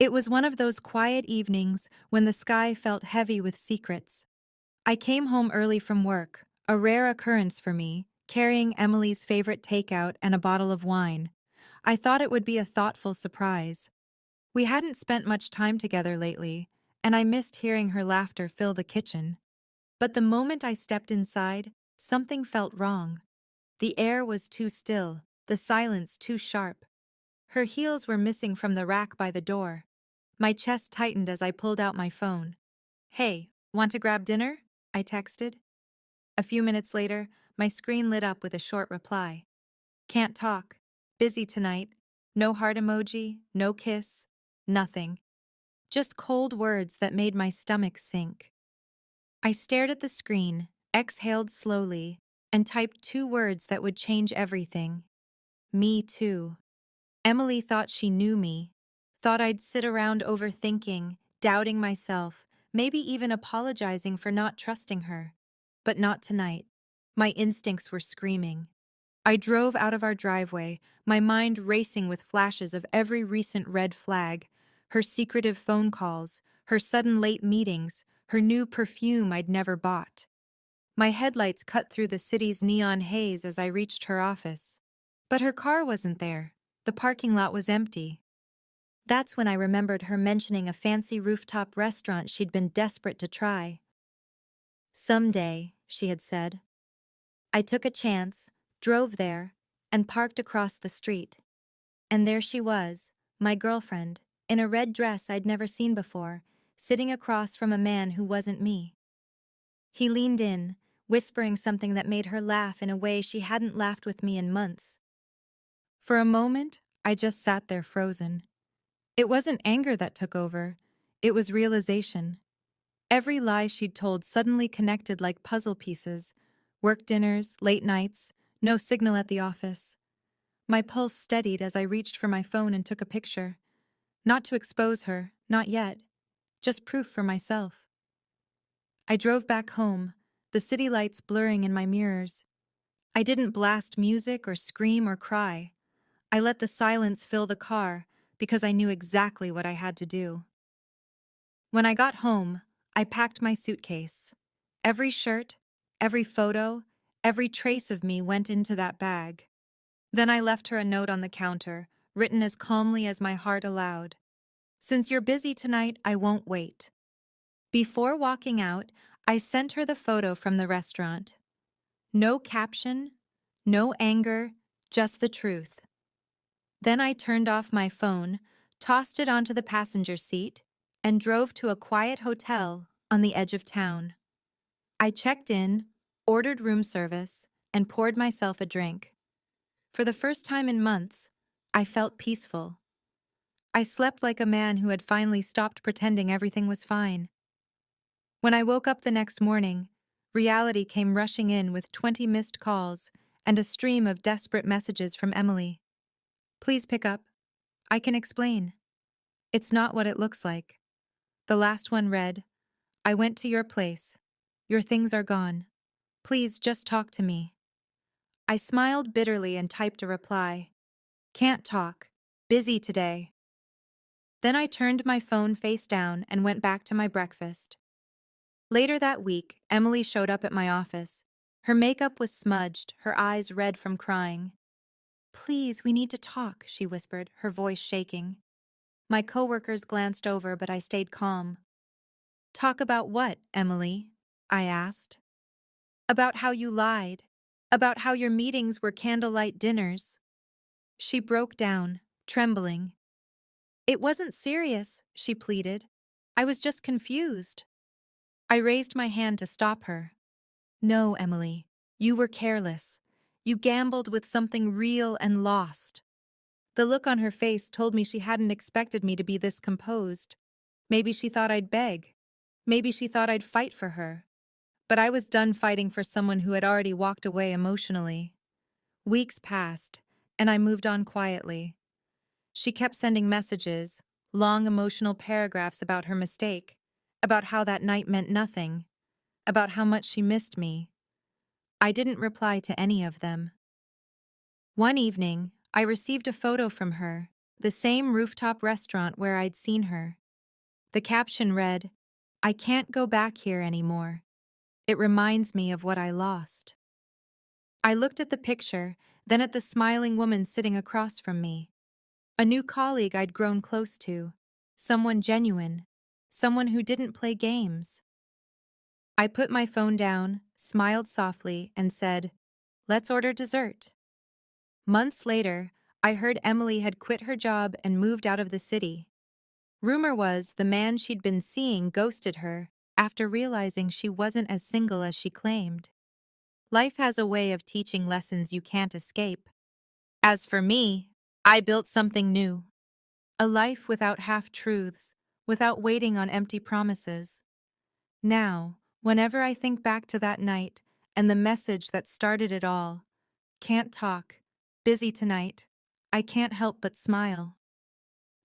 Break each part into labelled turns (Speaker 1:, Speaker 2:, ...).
Speaker 1: It was one of those quiet evenings when the sky felt heavy with secrets. I came home early from work, a rare occurrence for me, carrying Emily's favorite takeout and a bottle of wine. I thought it would be a thoughtful surprise. We hadn't spent much time together lately, and I missed hearing her laughter fill the kitchen. But the moment I stepped inside, something felt wrong. The air was too still, the silence too sharp. Her heels were missing from the rack by the door. My chest tightened as I pulled out my phone. "Hey, want to grab dinner?" I texted. A few minutes later, my screen lit up with a short reply. "Can't talk. Busy tonight. No heart emoji, no kiss, nothing. Just cold words that made my stomach sink." I stared at the screen, exhaled slowly, and typed two words that would change everything. Me too. Emily thought she knew me, thought I'd sit around overthinking, doubting myself, maybe even apologizing for not trusting her. But not tonight. My instincts were screaming. I drove out of our driveway, my mind racing with flashes of every recent red flag, her secretive phone calls, her sudden late meetings, her new perfume I'd never bought. My headlights cut through the city's neon haze as I reached her office. But her car wasn't there. The parking lot was empty. That's when I remembered her mentioning a fancy rooftop restaurant she'd been desperate to try. "Someday," she had said. I took a chance, drove there, and parked across the street. And there she was, my girlfriend, in a red dress I'd never seen before, sitting across from a man who wasn't me. He leaned in, whispering something that made her laugh in a way she hadn't laughed with me in months. For a moment, I just sat there frozen. It wasn't anger that took over, it was realization. Every lie she'd told suddenly connected like puzzle pieces. Work dinners, late nights, no signal at the office. My pulse steadied as I reached for my phone and took a picture. Not to expose her, not yet. Just proof for myself. I drove back home, the city lights blurring in my mirrors. I didn't blast music or scream or cry. I let the silence fill the car because I knew exactly what I had to do. When I got home, I packed my suitcase. Every shirt, every photo, every trace of me went into that bag. Then I left her a note on the counter, written as calmly as my heart allowed. "Since you're busy tonight, I won't wait." Before walking out, I sent her the photo from the restaurant. No caption, no anger, just the truth. Then I turned off my phone, tossed it onto the passenger seat, and drove to a quiet hotel on the edge of town. I checked in, ordered room service, and poured myself a drink. For the first time in months, I felt peaceful. I slept like a man who had finally stopped pretending everything was fine. When I woke up the next morning, reality came rushing in with 20 missed calls and a stream of desperate messages from Emily. "Please pick up. I can explain. It's not what it looks like." The last one read, "I went to your place. Your things are gone. Please just talk to me." I smiled bitterly and typed a reply. "Can't talk. Busy today." Then I turned my phone face down and went back to my breakfast. Later that week, Emily showed up at my office. Her makeup was smudged, her eyes red from crying. "Please, we need to talk," she whispered, her voice shaking. My coworkers glanced over, but I stayed calm. "Talk about what, Emily?" I asked. "About how you lied. About how your meetings were candlelight dinners." She broke down, trembling. "It wasn't serious," she pleaded. "I was just confused." I raised my hand to stop her. "No, Emily, you were careless. You gambled with something real and lost." The look on her face told me she hadn't expected me to be this composed. Maybe she thought I'd beg. Maybe she thought I'd fight for her. But I was done fighting for someone who had already walked away emotionally. Weeks passed, and I moved on quietly. She kept sending messages, long emotional paragraphs about her mistake, about how that night meant nothing, about how much she missed me. I didn't reply to any of them. One evening, I received a photo from her, the same rooftop restaurant where I'd seen her. The caption read, "I can't go back here anymore. It reminds me of what I lost." I looked at the picture, then at the smiling woman sitting across from me. A new colleague I'd grown close to. Someone genuine. Someone who didn't play games. I put my phone down, smiled softly, and said, "Let's order dessert." Months later, I heard Emily had quit her job and moved out of the city. Rumor was the man she'd been seeing ghosted her after realizing she wasn't as single as she claimed. Life has a way of teaching lessons you can't escape. As for me, I built something new. A life without half-truths, without waiting on empty promises. Now, whenever I think back to that night and the message that started it all, "Can't talk, busy tonight," I can't help but smile.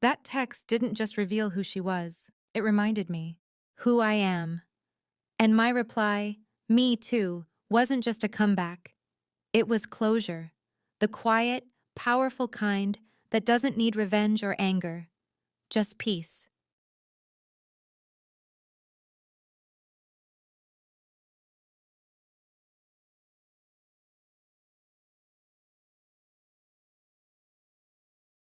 Speaker 1: That text didn't just reveal who she was, it reminded me who I am. And my reply, "Me too," wasn't just a comeback. It was closure. The quiet, powerful kind that doesn't need revenge or anger, just peace.